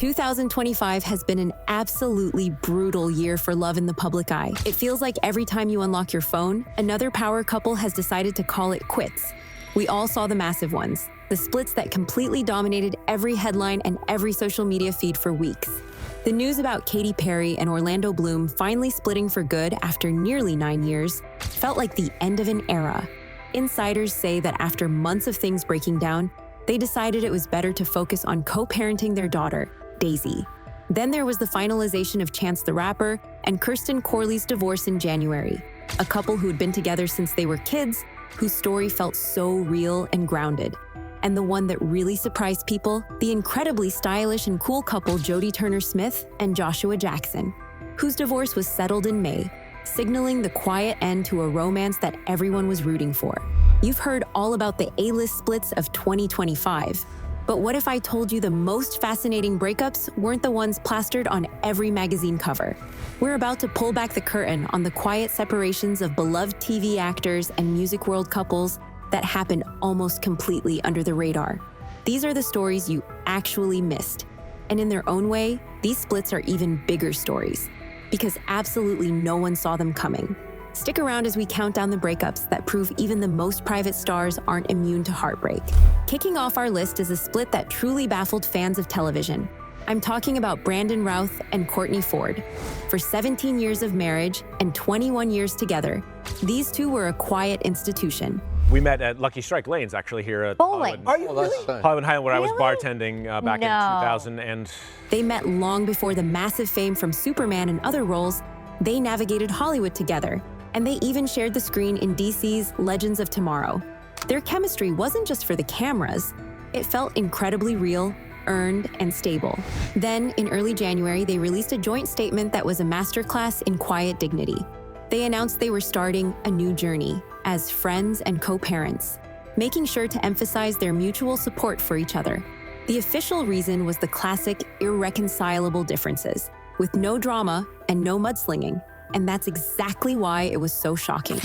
2025 has been an absolutely brutal year for love in the public eye. It feels like every time you unlock your phone, another power couple has decided to call it quits. We all saw the massive ones, the splits that completely dominated every headline and every social media feed for weeks. The news about Katy Perry and Orlando Bloom finally splitting for good after nearly 9 years felt like the end of an era. Insiders say that after months of things breaking down, they decided it was better to focus on co-parenting their daughter, Daisy. Then there was the finalization of Chance the Rapper and Kirsten Corley's divorce in January, a couple who had been together since they were kids, whose story felt so real and grounded. And the one that really surprised people, the incredibly stylish and cool couple Jodie Turner-Smith and Joshua Jackson, whose divorce was settled in May, signaling the quiet end to a romance that everyone was rooting for. You've heard all about the A-list splits of 2025. But what if I told you the most fascinating breakups weren't the ones plastered on every magazine cover? We're about to pull back the curtain on the quiet separations of beloved TV actors and music world couples that happened almost completely under the radar. These are the stories you actually missed. And in their own way, these splits are even bigger stories, because absolutely no one saw them coming. Stick around as we count down the breakups that prove even the most private stars aren't immune to heartbreak. Kicking off our list is a split that truly baffled fans of television. I'm talking about Brandon Routh and Courtney Ford. For 17 years of marriage and 21 years together, these two were a quiet institution. We met at Lucky Strike Lanes, actually, here at Bowling. Hollywood. Are you really? Hollywood High, where I was bartending back in 2000. And They met long before the massive fame from Superman and other roles. They navigated Hollywood together, and they even shared the screen in DC's Legends of Tomorrow. Their chemistry wasn't just for the cameras. It felt incredibly real, earned, and stable. Then, in early January, they released a joint statement that was a masterclass in quiet dignity. They announced they were starting a new journey as friends and co-parents, making sure to emphasize their mutual support for each other. The official reason was the classic irreconcilable differences, with no drama and no mudslinging. And that's exactly why it was so shocking.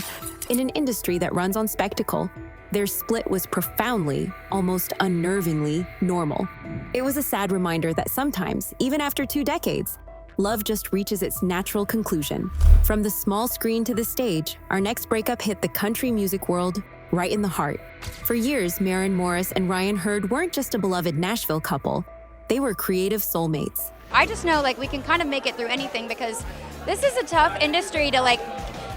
In an industry that runs on spectacle, their split was profoundly, almost unnervingly, normal. It was a sad reminder that sometimes, even after 2 decades, love just reaches its natural conclusion. From the small screen to the stage, our next breakup hit the country music world right in the heart. For years, Maren Morris and Ryan Hurd weren't just a beloved Nashville couple, they were creative soulmates. I just know we can kind of make it through anything because this is a tough industry to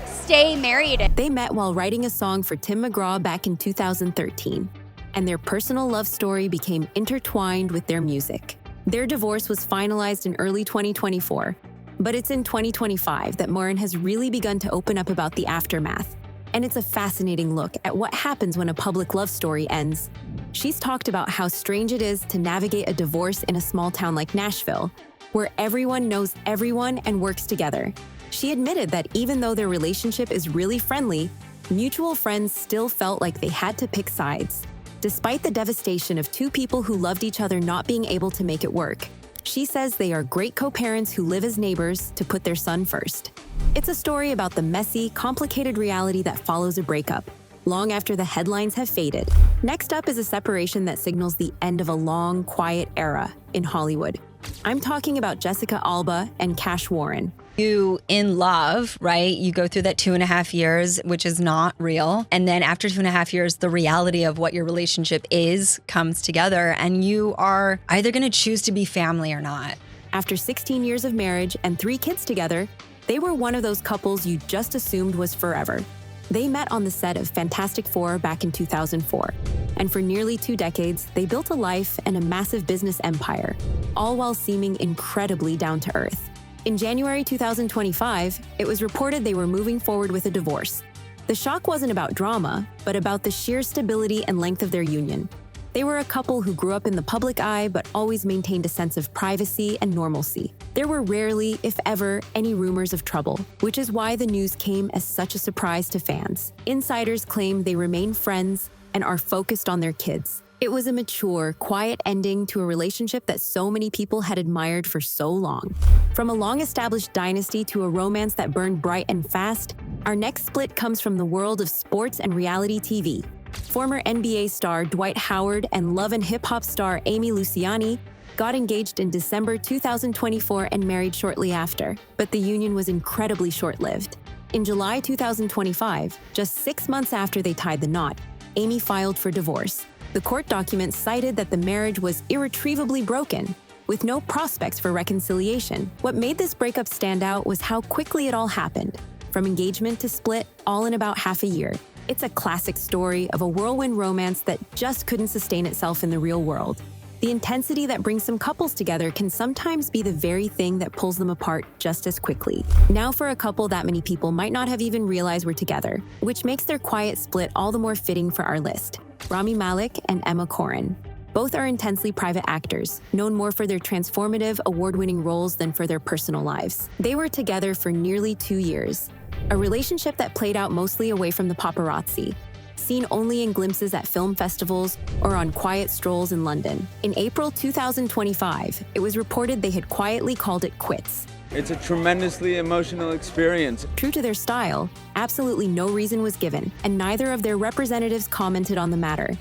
stay married in. They met while writing a song for Tim McGraw back in 2013, and their personal love story became intertwined with their music. Their divorce was finalized in early 2024, but it's in 2025 that Maren has really begun to open up about the aftermath. And it's a fascinating look at what happens when a public love story ends. She's talked about how strange it is to navigate a divorce in a small town like Nashville, where everyone knows everyone and works together. She admitted that even though their relationship is really friendly, mutual friends still felt like they had to pick sides. Despite the devastation of 2 people who loved each other not being able to make it work, she says they are great co-parents who live as neighbors to put their son first. It's a story about the messy, complicated reality that follows a breakup, long after the headlines have faded. Next up is a separation that signals the end of a long, quiet era in Hollywood. I'm talking about Jessica Alba and Cash Warren. You in love, right? You go through that 2.5 years, which is not real. And then after 2.5 years, the reality of what your relationship is comes together, and you are either going to choose to be family or not. After 16 years of marriage and 3 kids together, they were one of those couples you just assumed was forever. They met on the set of Fantastic Four back in 2004. And for nearly 2 decades, they built a life and a massive business empire, all while seeming incredibly down to earth. In January 2025, it was reported they were moving forward with a divorce. The shock wasn't about drama, but about the sheer stability and length of their union. They were a couple who grew up in the public eye but always maintained a sense of privacy and normalcy. There were rarely, if ever, any rumors of trouble, which is why the news came as such a surprise to fans. Insiders claim they remain friends and are focused on their kids. It was a mature, quiet ending to a relationship that so many people had admired for so long. From a long-established dynasty to a romance that burned bright and fast, our next split comes from the world of sports and reality TV. Former NBA star Dwight Howard and Love and Hip Hop star Amy Luciani got engaged in December 2024 and married shortly after, but the union was incredibly short-lived. In July 2025, just 6 months after they tied the knot, Amy filed for divorce. The court documents cited that the marriage was irretrievably broken, with no prospects for reconciliation. What made this breakup stand out was how quickly it all happened. From engagement to split, all in about half a year. It's a classic story of a whirlwind romance that just couldn't sustain itself in the real world. The intensity that brings some couples together can sometimes be the very thing that pulls them apart just as quickly. Now for a couple that many people might not have even realized were together, which makes their quiet split all the more fitting for our list. Rami Malek and Emma Corrin. Both are intensely private actors, known more for their transformative, award-winning roles than for their personal lives. They were together for nearly 2 years, a relationship that played out mostly away from the paparazzi, seen only in glimpses at film festivals or on quiet strolls in London. In April 2025, it was reported they had quietly called it quits. It's a tremendously emotional experience. True to their style, absolutely no reason was given, and neither of their representatives commented on the matter.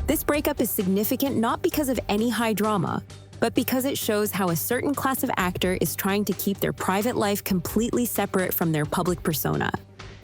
This breakup is significant not because of any high drama, but because it shows how a certain class of actor is trying to keep their private life completely separate from their public persona.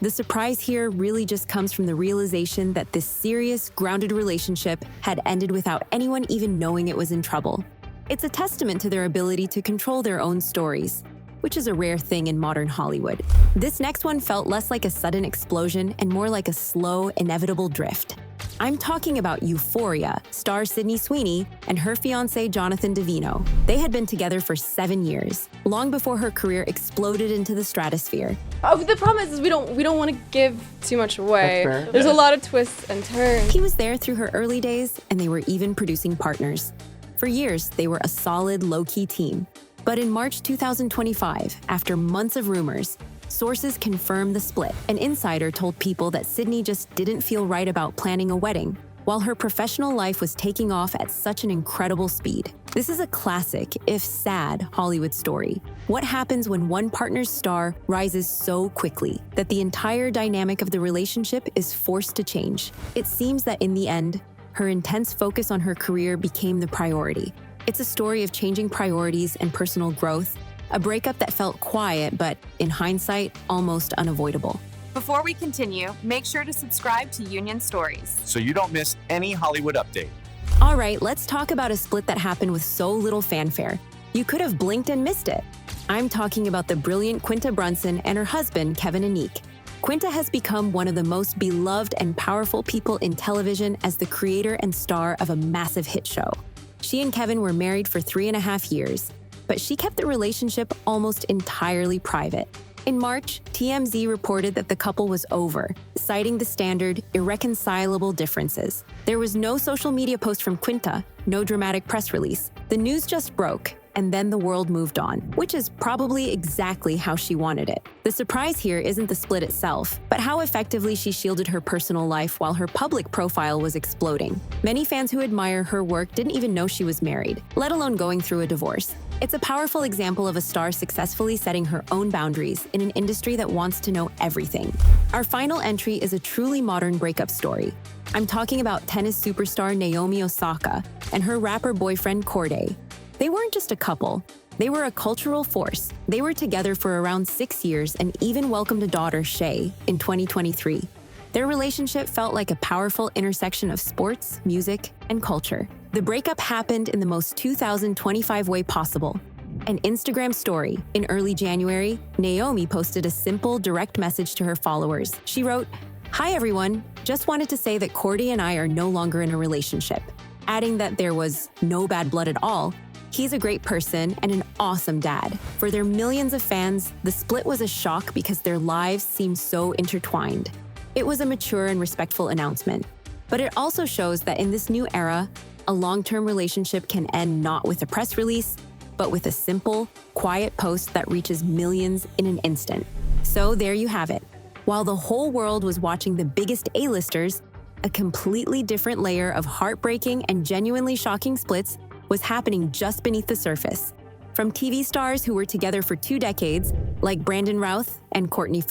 The surprise here really just comes from the realization that this serious, grounded relationship had ended without anyone even knowing it was in trouble. It's a testament to their ability to control their own stories, which is a rare thing in modern Hollywood. This next one felt less like a sudden explosion and more like a slow, inevitable drift. I'm talking about Euphoria star Sydney Sweeney and her fiancé Jonathan Davino. They had been together for 7 years, long before her career exploded into the stratosphere. The problem is we don't want to give too much away. There's a lot of twists and turns. He was there through her early days, and they were even producing partners. For years, they were a solid, low-key team. But in March 2025, after months of rumors, sources confirmed the split. An insider told People that Sydney just didn't feel right about planning a wedding, while her professional life was taking off at such an incredible speed. This is a classic, if sad, Hollywood story. What happens when one partner's star rises so quickly that the entire dynamic of the relationship is forced to change? It seems that in the end, her intense focus on her career became the priority. It's a story of changing priorities and personal growth, a breakup that felt quiet, but in hindsight, almost unavoidable. Before we continue, make sure to subscribe to Union Stories so you don't miss any Hollywood update. All right, let's talk about a split that happened with so little fanfare. You could have blinked and missed it. I'm talking about the brilliant Quinta Brunson and her husband, Kevin Anik. Quinta has become one of the most beloved and powerful people in television as the creator and star of a massive hit show. She and Kevin were married for 3.5 years, but she kept the relationship almost entirely private. In March, TMZ reported that the couple was over, citing the standard irreconcilable differences. There was no social media post from Quinta, no dramatic press release. The news just broke, and then the world moved on, which is probably exactly how she wanted it. The surprise here isn't the split itself, but how effectively she shielded her personal life while her public profile was exploding. Many fans who admire her work didn't even know she was married, let alone going through a divorce. It's a powerful example of a star successfully setting her own boundaries in an industry that wants to know everything. Our final entry is a truly modern breakup story. I'm talking about tennis superstar Naomi Osaka and her rapper boyfriend Cordae. They weren't just a couple, they were a cultural force. They were together for around 6 years and even welcomed a daughter, Shay, in 2023. Their relationship felt like a powerful intersection of sports, music, and culture. The breakup happened in the most 2025 way possible. An Instagram story. In early January, Naomi posted a simple, direct message to her followers. She wrote, "Hi everyone, just wanted to say that Cordae and I are no longer in a relationship," adding that there was no bad blood at all. He's a great person and an awesome dad. For their millions of fans, the split was a shock because their lives seemed so intertwined. It was a mature and respectful announcement. But it also shows that in this new era, a long-term relationship can end not with a press release, but with a simple, quiet post that reaches millions in an instant. So there you have it. While the whole world was watching the biggest A-listers, a completely different layer of heartbreaking and genuinely shocking splits was happening just beneath the surface. From TV stars who were together for 2 decades, like Routh and Courtney.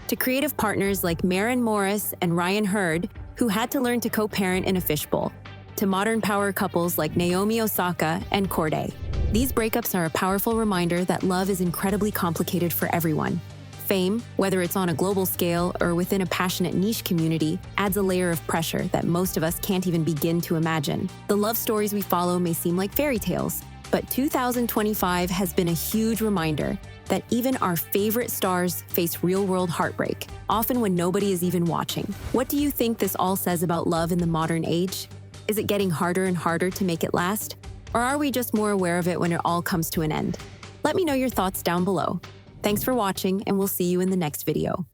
to creative partners like Maren Morris and Ryan Hurd, who had to learn to co-parent in a fishbowl, to modern power couples like Naomi, Osaka, and Cordae. These breakups are a powerful reminder that love is incredibly complicated for everyone. Fame, whether it's on a global scale or within a passionate niche community, adds a layer of pressure that most of us can't even begin to imagine. The love stories we follow may seem like fairy tales, but 2025 has been a huge reminder that even our favorite stars face real-world heartbreak, often when nobody is even watching. What do you think this all says about love in the modern age? Is it getting harder and harder to make it last? Or are we just more aware of it when it all comes to an end? Let me know your thoughts down below. Thanks for watching, and we'll see you in the next video.